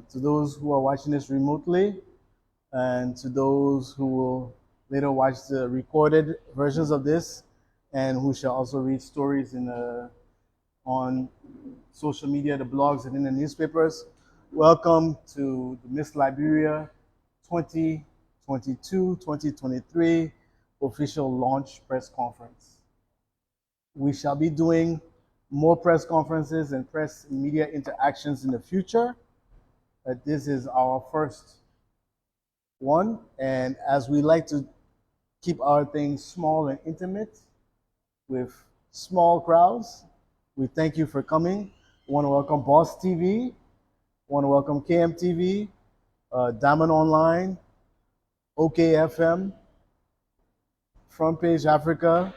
to those who are watching this remotely, and to those who will later watch the recorded versions of this, and who shall also read stories on social media, the blogs, and in the newspapers. Welcome to the Miss Liberia 2022-2023 official launch press conference. We shall be doing more press conferences and press media interactions in the future. But this is our first one, and as we like to keep our things small and intimate with small crowds, we thank you for coming. We want to welcome Boss TV, want to welcome KMTV, Diamond Online, OKFM, Front Page Africa,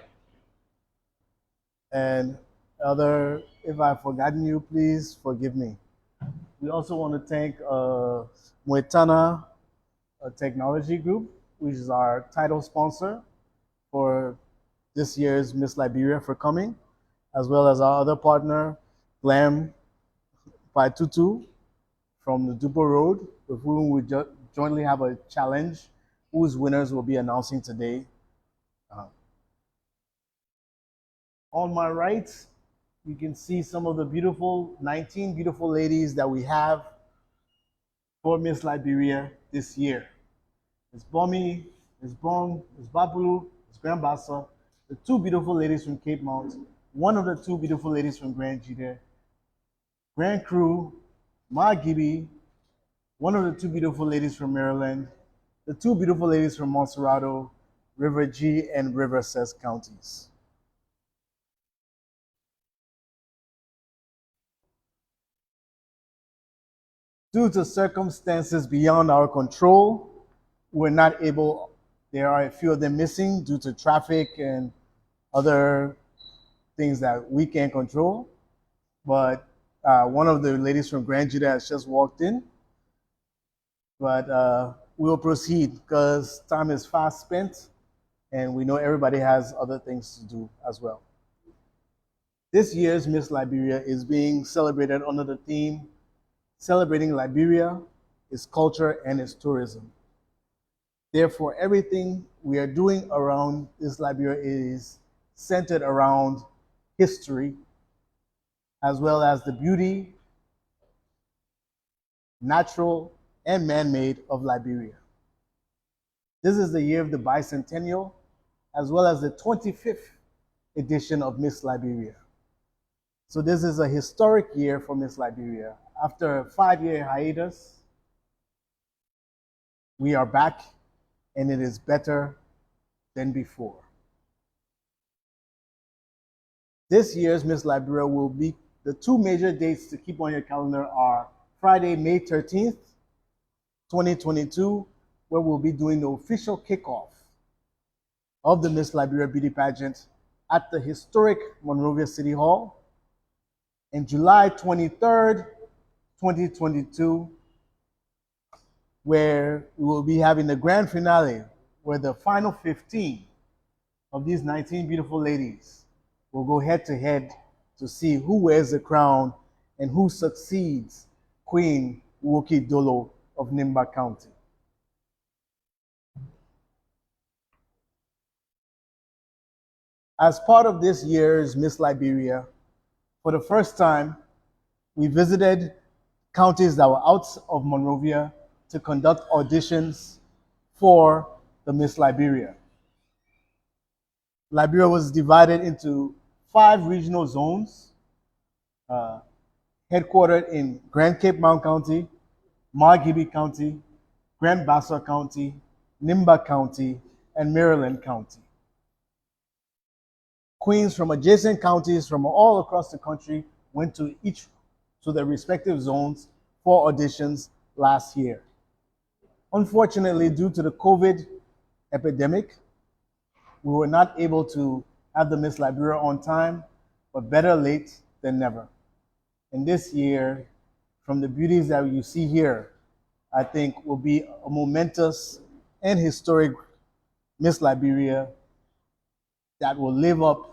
and other. If I've forgotten you, please forgive me. We also want to thank Moetana Technology Group, which is our title sponsor for this year's Miss Liberia, for coming, as well as our other partner, Glam Paitutu from the Dupo Road, with whom we jointly have a challenge whose winners will be announcing today. On my right, you can see some of the 19 beautiful ladies that we have for Miss Liberia this year. Ms. Bomi, Ms. Bong, Ms. Babulu, Ms. Grand Bassa, the two beautiful ladies from Cape Mount, one of the two beautiful ladies from Grand Jide, Grand Crew, Ma Gibi, one of the two beautiful ladies from Maryland, the two beautiful ladies from Montserrado, River G, and River Cess counties. Due to circumstances beyond our control, we're not able, there are a few of them missing due to traffic and other things that we can't control. But one of the ladies from Grand Judah has just walked in. But we'll proceed because time is fast spent and we know everybody has other things to do as well. This year's Miss Liberia is being celebrated under the theme, Celebrating Liberia, its culture and its tourism. Therefore, everything we are doing around this Liberia is centered around history, as well as the beauty, natural and man-made, of Liberia. This is the year of the Bicentennial, as well as the 25th edition of Miss Liberia. So this is a historic year for Miss Liberia. After a 5-year hiatus, we are back, and it is better than before. This year's Miss Liberia will be, the two major dates to keep on your calendar are Friday, May 13th, 2022, where we'll be doing the official kickoff of the Miss Liberia Beauty Pageant at the historic Monrovia City Hall. And July 23rd, 2022, where we will be having the grand finale, where the final 15 of these 19 beautiful ladies will go head to head to see who wears the crown and who succeeds Queen Uwoki Dolo of Nimba County. As part of this year's Miss Liberia, for the first time, we visited counties that were out of Monrovia to conduct auditions for the Miss Liberia. Liberia was divided into 5 regional zones, headquartered in Grand Cape Mount County, Margibi County, Grand Bassa County, Nimba County, and Maryland County. Queens from adjacent counties from all across the country went to their respective zones for auditions last year. Unfortunately, due to the COVID epidemic, we were not able to have the Miss Liberia on time, but better late than never. And this year, from the beauties that you see here, I think will be a momentous and historic Miss Liberia that will live up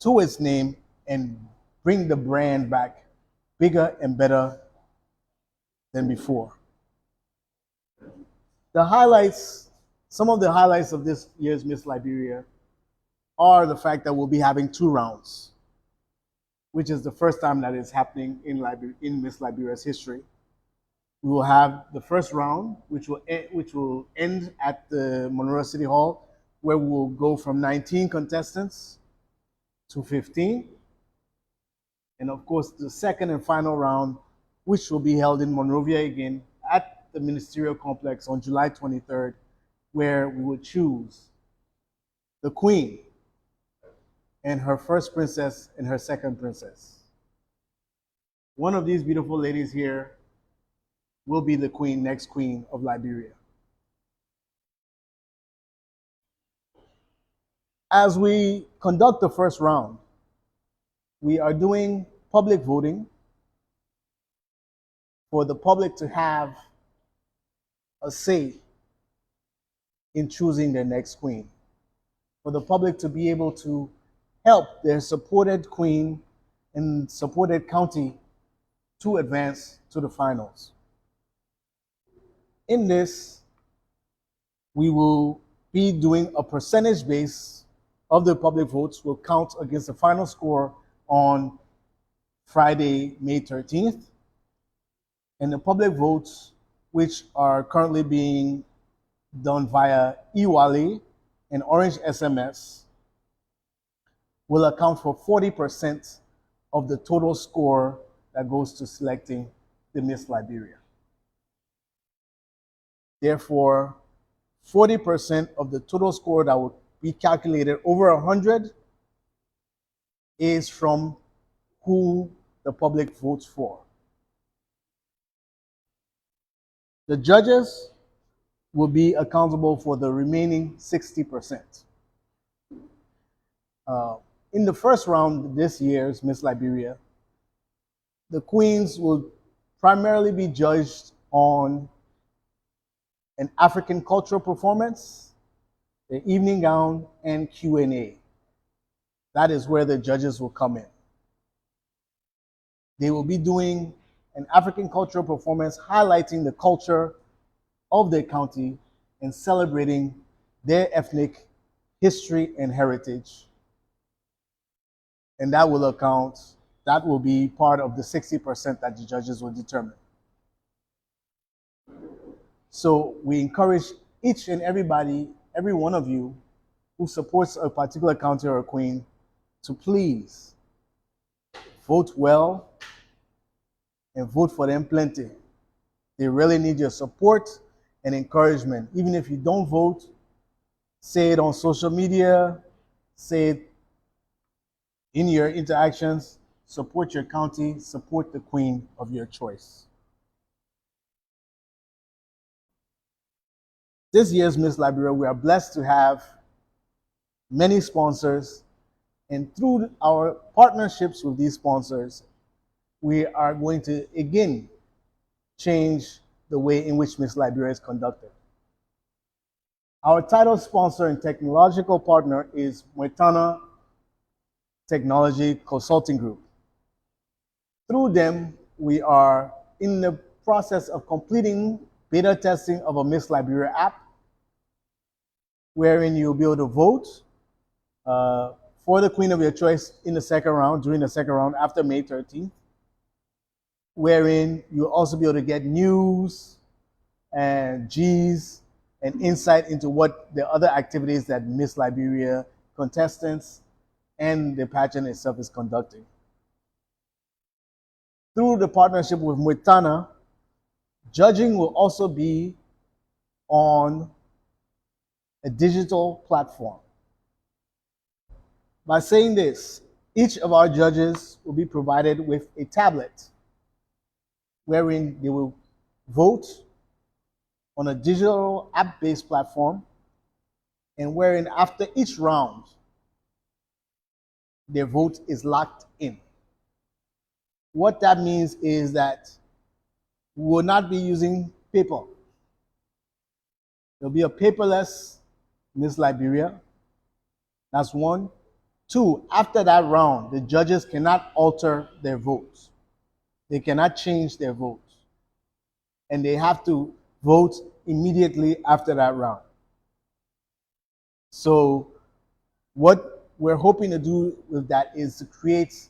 to its name and bring the brand back bigger and better than before. The highlights, some of the highlights of this year's Miss Liberia are the fact that we'll be having 2 rounds, which is the first time that is happening in Miss Liberia's history. We will have the first round, which will end at the Monroe City Hall, where we will go from 19 contestants to 15. And of course, the second and final round, which will be held in Monrovia again at the Ministerial Complex on July 23rd, where we will choose the Queen and her first princess and her second princess. One of these beautiful ladies here will be the next queen of Liberia. As we conduct the first round, we are doing public voting for the public to have a say in choosing their next queen, for the public to be able to help their supported queen and supported county to advance to the finals. In this, we will be doing a percentage base of the public votes will count against the final score on Friday, May 13th. And the public votes, which are currently being done via eWallet and Orange SMS, will account for 40% of the total score that goes to selecting the Miss Liberia. Therefore, 40% of the total score that will be calculated over 100 is from who the public votes for. The judges will be accountable for the remaining 60%. In the first round this year's Miss Liberia, the queens will primarily be judged on an African cultural performance, the evening gown, and Q&A. That is where the judges will come in. They will be doing an African cultural performance highlighting the culture of their county and celebrating their ethnic history and heritage. And that will be part of the 60% that the judges will determine. So we encourage each and every one of you who supports a particular county or a queen to please vote well and vote for them plenty. They really need your support and encouragement. Even if you don't vote, say it on social media, say it in your interactions, support your county, support the queen of your choice. This year's Miss Liberia, we are blessed to have many sponsors, and through our partnerships with these sponsors, we are going to again change the way in which Miss Liberia is conducted. Our title sponsor and technological partner is Moetana Technology Consulting Group. Through them, we are in the process of completing beta testing of a Miss Liberia app, wherein you'll be able to vote for the queen of your choice in the second round, during the second round after May 13th, wherein you'll also be able to get news and G's and insight into what the other activities that Miss Liberia contestants and the pageant itself is conducting. Through the partnership with Moetana, judging will also be on a digital platform. By saying this, each of our judges will be provided with a tablet wherein they will vote on a digital app-based platform, and wherein after each round, their vote is locked in. What that means is that we will not be using paper. There'll be a paperless Miss Liberia. That's one. Two, after that round, the judges cannot alter their votes. They cannot change their votes. and they have to vote immediately after that round. So what we're hoping to do with that is to create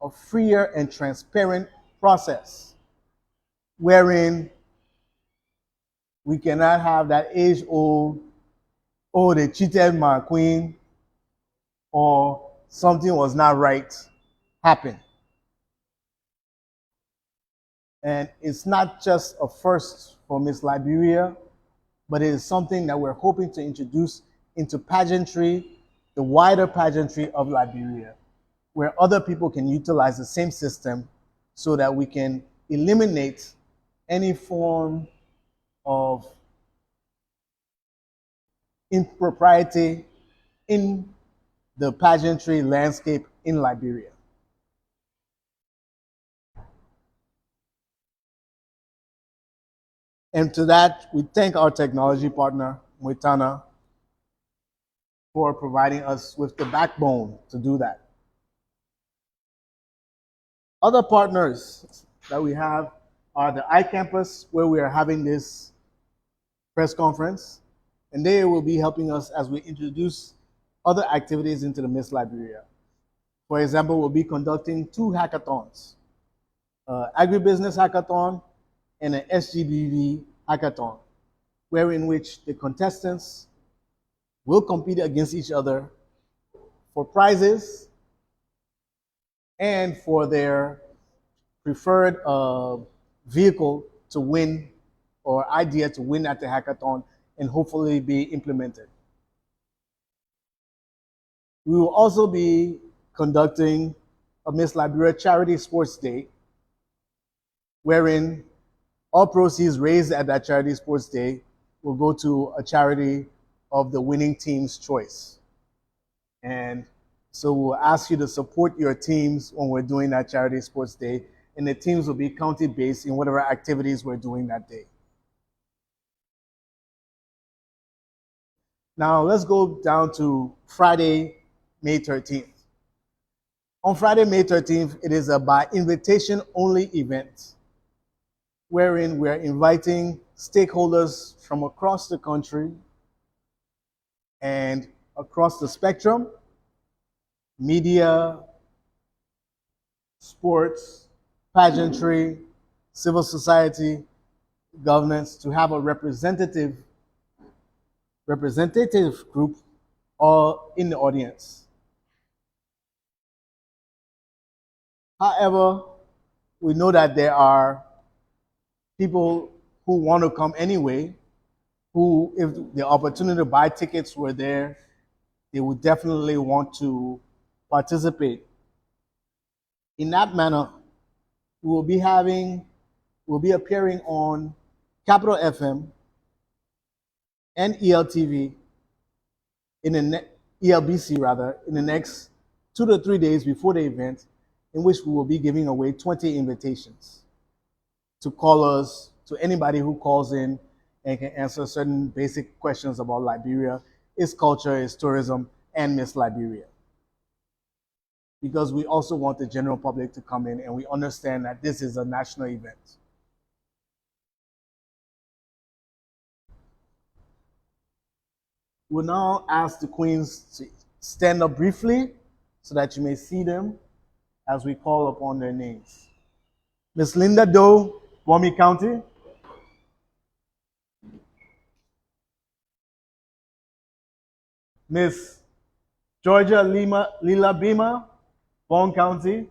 a freer and transparent process wherein we cannot have that age-old, oh, they cheated my queen, or something was not right happen. And it's not just a first for Miss Liberia, but it is something that we're hoping to introduce into pageantry, the wider pageantry of Liberia, where other people can utilize the same system so that we can eliminate any form of impropriety in the pageantry landscape in Liberia. And to that, we thank our technology partner, Moitana, for providing us with the backbone to do that. Other partners that we have are the iCampus, where we are having this press conference, and they will be helping us as we introduce other activities into the Miss Liberia. For example, we'll be conducting 2 hackathons, agribusiness hackathon and an SGBV hackathon, wherein which the contestants will compete against each other for prizes and for their preferred vehicle to win or idea to win at the hackathon and hopefully be implemented. We will also be conducting a Miss Liberia Charity Sports Day, wherein all proceeds raised at that Charity Sports Day will go to a charity of the winning team's choice. And so we'll ask you to support your teams when we're doing that Charity Sports Day, and the teams will be county-based in whatever activities we're doing that day. Now let's go down to Friday, May 13th. On Friday, May 13th, it is a by invitation only event wherein we are inviting stakeholders from across the country and across the spectrum, media, sports, pageantry, civil society, governance, to have a representative group all in the audience. However, we know that there are people who want to come anyway, who, if the opportunity to buy tickets were there, they would definitely want to participate. In that manner, we'll be appearing on Capital FM and ELTV ELBC rather, in the next 2 to 3 days before the event, in which we will be giving away 20 invitations to callers, to anybody who calls in and can answer certain basic questions about Liberia, its culture, its tourism, and Miss Liberia. Because we also want the general public to come in, and we understand that this is a national event. We'll now ask the queens to stand up briefly so that you may see them as we call upon their names. Miss Linda Doe, Bomi County. Miss Georgia Lila Bima, Bond County.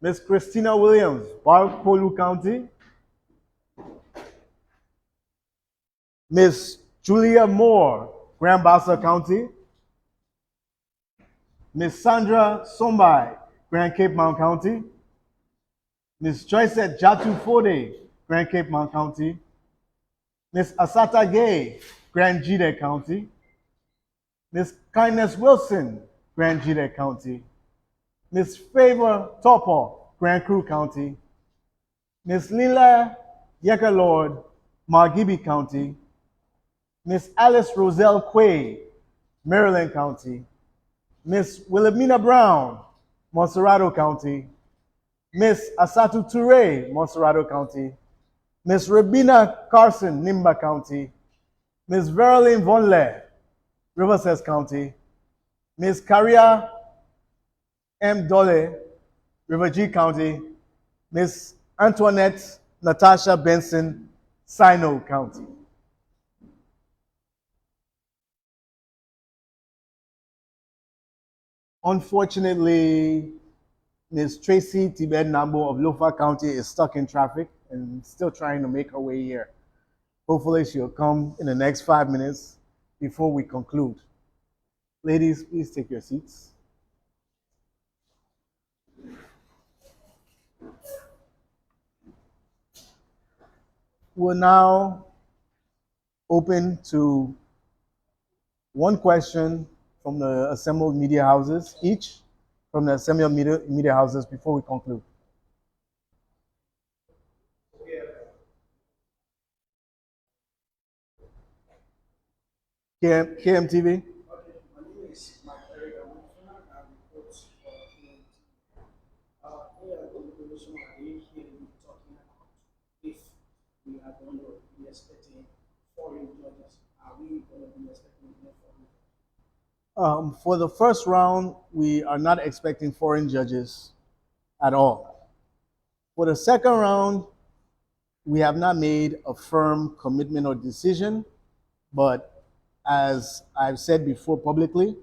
Miss Christina Williams, Barkolu County. Miss Julia Moore, Grand Bassa County. Miss Sandra Sombai, Grand Cape Mount County. Miss Joycette Jatu Fode, Grand Cape Mount County. Miss Asata Gay, Grand Jide County. Miss Kindness Wilson, Grand Jide County. Miss Favor Topo, Grand Crew County. Miss Lila Yeka Lord, Margibi County. Miss Alice Roselle Quay, Maryland County. Miss Wilhelmina Brown, Monserrato County. Miss Asatu Toure, Monserrato County. Miss Rabina Carson, Nimba County. Miss Verlyn Vonle, Riverside County. Miss Karia M. Dole, River G County. Miss Antoinette Natasha Benson, Sino County. Unfortunately, Ms. Tracy Tibet Nambo of Lofa County is stuck in traffic and still trying to make her way here. Hopefully she'll come in the next 5 minutes before we conclude. Ladies, please take your seats. We're now open to one question from the assembled media houses, each from the assembled media houses before we conclude. KMTV? For the first round, we are not expecting foreign judges at all. For the second round, we have not made a firm commitment or decision, but as I've said before publicly,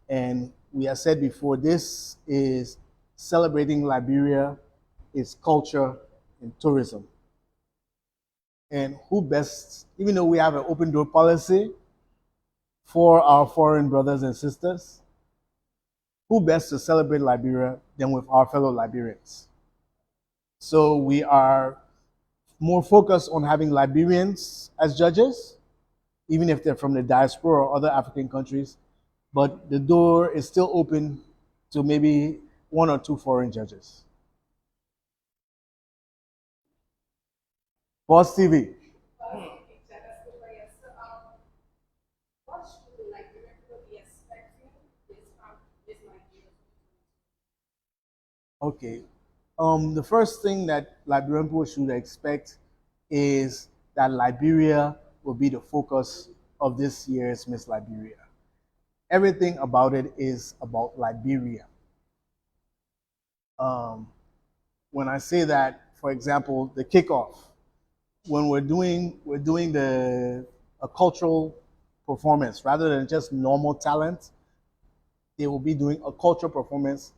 and we have said before, this is celebrating Liberia, its culture, and tourism. And who best, even though we have an open door policy for our foreign brothers and sisters, who best to celebrate Liberia than with our fellow Liberians? So we are more focused on having Liberians as judges, even if they're from the diaspora or other African countries, but the door is still open to maybe one or two foreign judges. Boss TV. Okay. The first thing that Liberian people should expect is that Liberia will be the focus of this year's Miss Liberia. Everything about it is about Liberia. When I say that, for example, the kickoff, when we're doing a cultural performance rather than just normal talent, they will be doing a cultural performance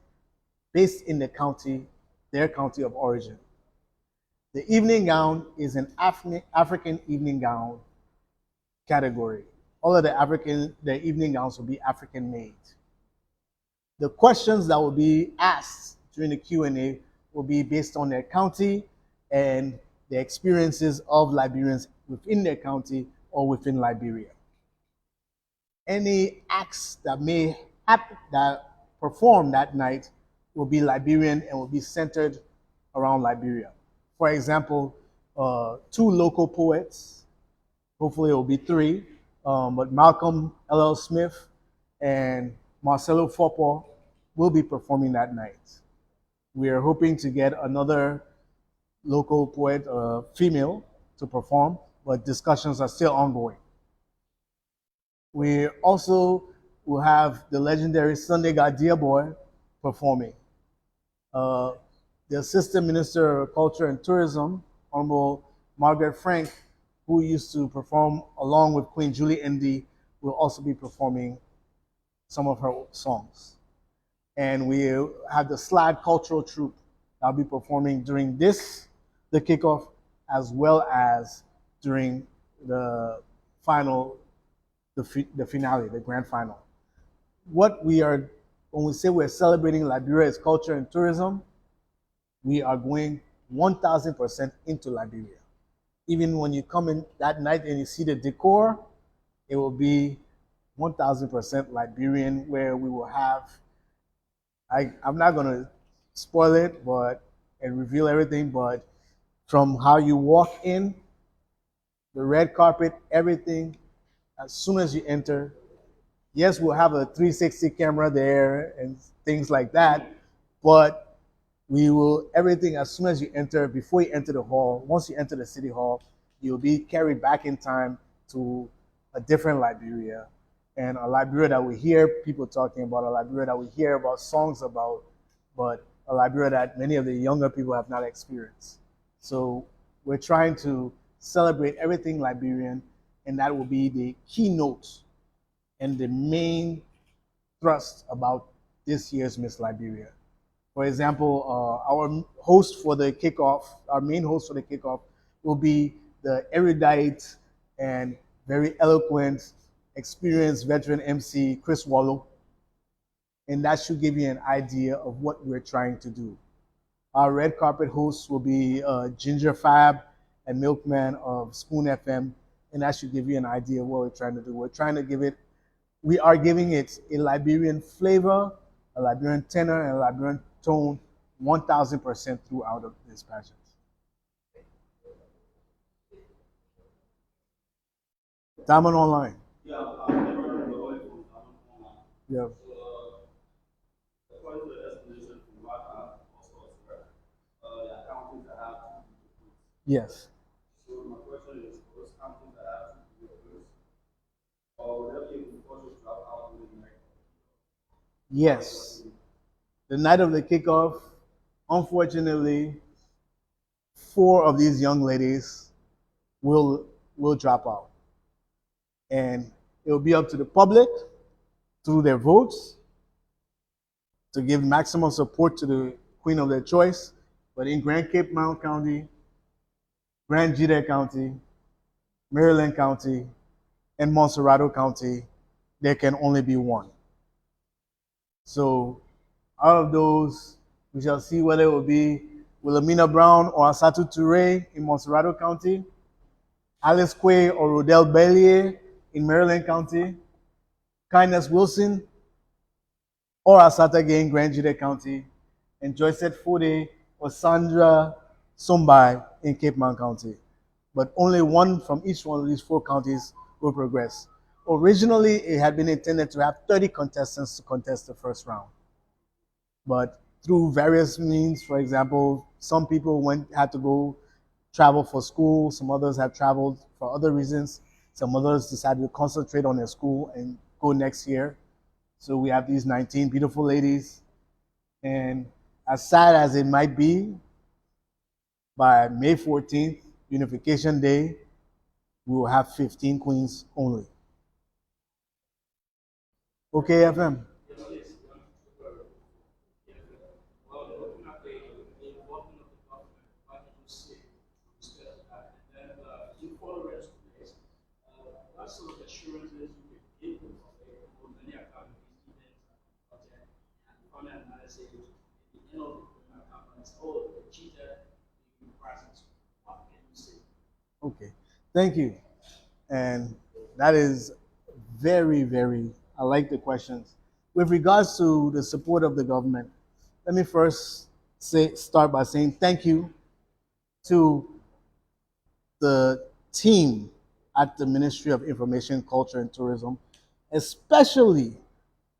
based in the county, their county of origin. The evening gown is an African evening gown category. All of the evening gowns will be African made. The questions that will be asked during the Q&A will be based on their county and the experiences of Liberians within their county or within Liberia. Any acts that may happen, that perform that night will be Liberian and will be centered around Liberia. For example, two local poets, hopefully it will be three, but Malcolm L.L. Smith and Marcelo Fopo will be performing that night. We are hoping to get another local poet, female, to perform, but discussions are still ongoing. We also will have the legendary Sunday God Dear Boy performing. The Assistant Minister of Culture and Tourism, Honorable Margaret Frank, who used to perform along with Queen Julie Ndi, will also be performing some of her songs. And we have the SLAD Cultural Troupe that will be performing during the kickoff, as well as during the final, the finale, the grand final. When we say we're celebrating Liberia's culture and tourism, we are going 1,000% into Liberia. Even when you come in that night and you see the decor, it will be 1,000% Liberian, where we will have, I'm not going to spoil it and reveal everything, but from how you walk in, the red carpet, everything, as soon as you enter, yes, we'll have a 360 camera there and things like that, but We will, everything as soon as you enter, before you enter the hall, once you enter the city hall, you'll be carried back in time to a different Liberia. And a Liberia that we hear people talking about, a Liberia that we hear about songs about, but a Liberia that many of the younger people have not experienced. So we're trying to celebrate everything Liberian, and that will be the keynote and the main thrust about this year's Miss Liberia. For example, our host for the kickoff, our main host for the kickoff, will be the erudite and very eloquent, experienced veteran MC Chris Wallow, and that should give you an idea of what we're trying to do. Our red carpet hosts will be Ginger Fab and Milkman of Spoon FM, and that should give you an idea of what we're trying to do. We're trying to give it, we are giving it a Liberian flavor, a Liberian tenor, and a Liberian tone 1,000% throughout of this pageant. Diamond Online. Yeah. Yes. Yes. The night of the kickoff, unfortunately, four of these young ladies will drop out. And it will be up to the public through their votes to give maximum support to the queen of their choice. But in Grand Cape Mount County, Grand Jide County, Maryland County, and Monserrato County, there can only be one. So out of those, we shall see whether it will be Wilhelmina Brown or Asatu Toure in Monserrato County, Alice Quay or Rodell Bellier in Maryland County, Kindness Wilson or Asata Gay in Grand Jide County, and Joycette Fode or Sandra Sombai in Cape Mount County. But only one from each one of these four counties will progress. Originally, it had been intended to have 30 contestants to contest the first round. But through various means, for example, some people had to go travel for school, some others have traveled for other reasons, some others decided to concentrate on their school and go next year. So we have these 19 beautiful ladies. And as sad as it might be, by May 14th, Unification Day, we will have 15 queens only. Okay, FM. Okay, thank you. And that is very, very, I like the questions. With regards to the support of the government, let me first start by saying thank you to the team at the Ministry of Information, Culture, and Tourism, especially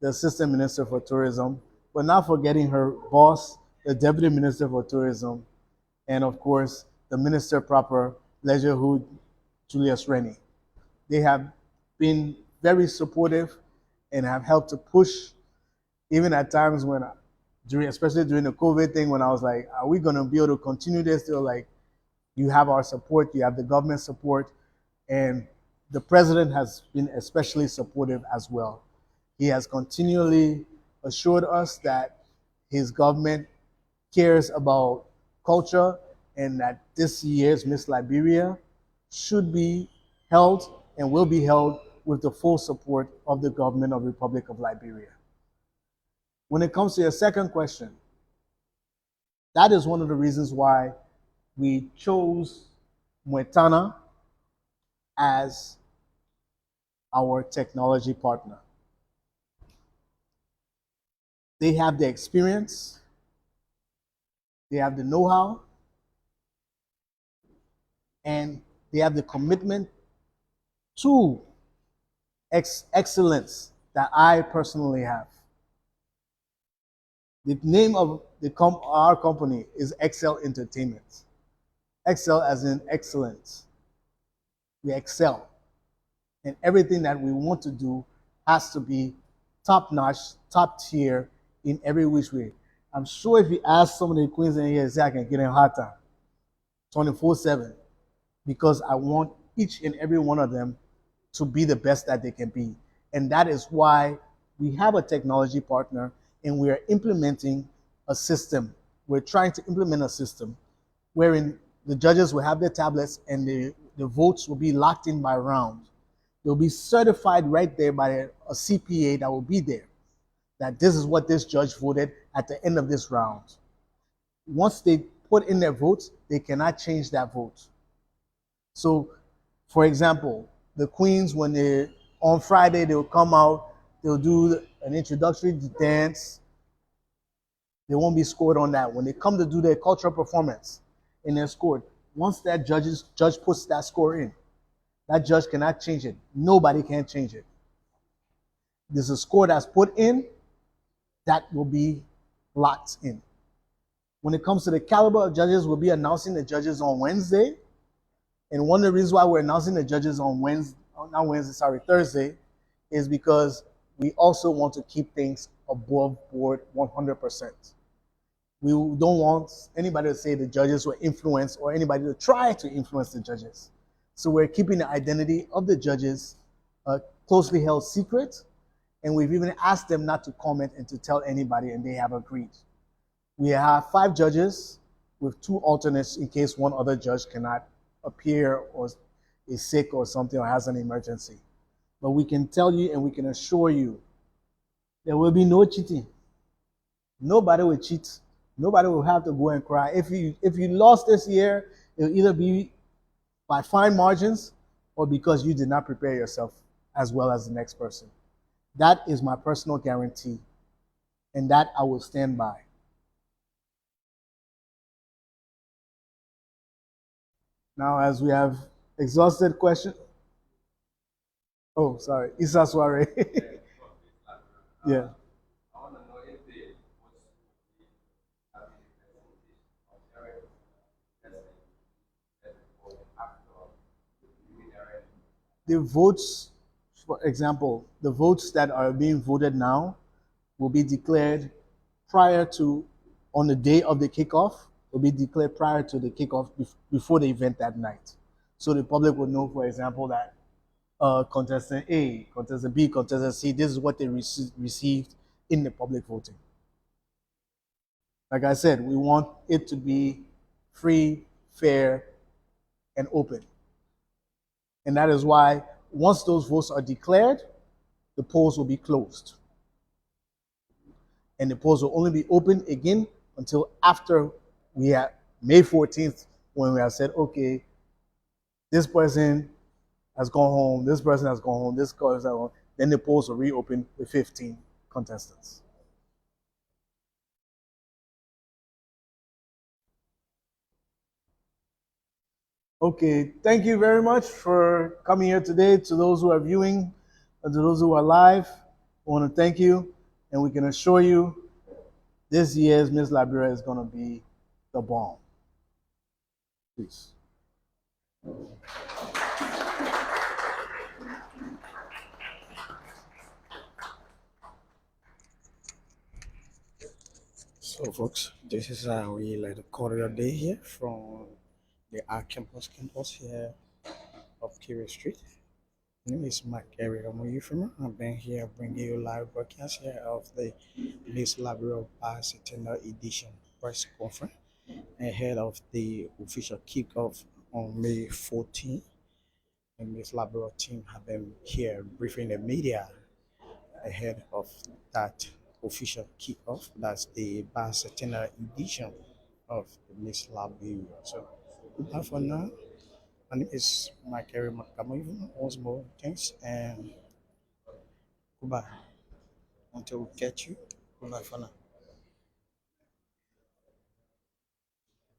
the Assistant Minister for Tourism, but not forgetting her boss, the Deputy Minister for Tourism, and of course, the Minister proper, Leisure Hood, Julius Rennie. They have been very supportive and have helped to push, even at times when, especially during the COVID thing, when I was like, are we going to be able to continue this? They were like, you have our support, you have the government support, and the president has been especially supportive as well. He has continually assured us that his government cares about culture and that this year's Miss Liberia should be held and will be held with the full support of the government of the Republic of Liberia. When it comes to your second question, that is one of the reasons why we chose Mwetana as our technology partner. They have the experience, they have the know-how, and they have the commitment to excellence that I personally have. The name of our company is Excel Entertainment. Excel as in excellence. We excel. And everything that we want to do has to be top notch, top tier in every which way. I'm sure if you ask some of the queens in here, say I can get in hot time 24/7 because I want each and every one of them to be the best that they can be. And that is why we have a technology partner and we are implementing a system. We're trying to implement a system wherein the judges will have their tablets and the votes will be locked in by round. They'll be certified right there by a CPA that will be there, that this is what this judge voted at the end of this round. Once they put in their votes, they cannot change that vote. So, for example, the queens, when they on Friday, they'll come out, they'll do an introductory dance. They won't be scored on that. When they come to do their cultural performance and they're scored, once that judge puts that score in, that judge cannot change it. Nobody can change it. There's a score that's put in that will be locked in. When it comes to the caliber of judges, we'll be announcing the judges on Wednesday. And one of the reasons why we're announcing the judges on Thursday, is because we also want to keep things above board 100%. We don't want anybody to say the judges were influenced or anybody to try to influence the judges. So we're keeping the identity of the judges closely held secret, and we've even asked them not to comment and to tell anybody, and they have agreed. We have 5 judges with 2 alternates in case one other judge cannot appear or is sick or something or has an emergency. But we can tell you and we can assure you there will be no cheating. Nobody will cheat. Nobody will have to go and cry. If you lost this year, it'll either be by fine margins or because you did not prepare yourself as well as the next person. That is my personal guarantee, and that I will stand by. Now, as we have exhausted questions. Oh, sorry. Issa Soare. Yeah. The votes, for example, the votes that are being voted now will be declared prior to, on the day of the kickoff, will be declared prior to the kickoff before the event that night. So the public will know, for example, that contestant A, contestant B, contestant C, this is what they received in the public voting. Like I said, we want it to be free, fair, and open. And that is why once those votes are declared, the polls will be closed. And the polls will only be open again until after we have May 14th, when we have said, okay, this person has gone home, this person has gone home, this person has gone home. Then the polls will reopen with 15 contestants. Okay, thank you very much for coming here today. To those who are viewing and to those who are live, I want to thank you, and we can assure you this year's Miss Liberia is going to be the bomb. Please. So, folks, this is we like the corridor day here from the Art campus here of Kiri Street. My name is Mark Eric Omuyifima. I've been here bringing you live broadcast here of the Miss Liberia Bicentennial Edition press conference ahead of the official kickoff on May 14th. The Miss Liberia team have been here briefing the media ahead of that official kickoff. That's the Bicentennial edition of the Miss Liberia. So, goodbye for now. My name is Mike Eric Makamoyevin. Once more, thanks and goodbye. Until we catch you, goodbye for now.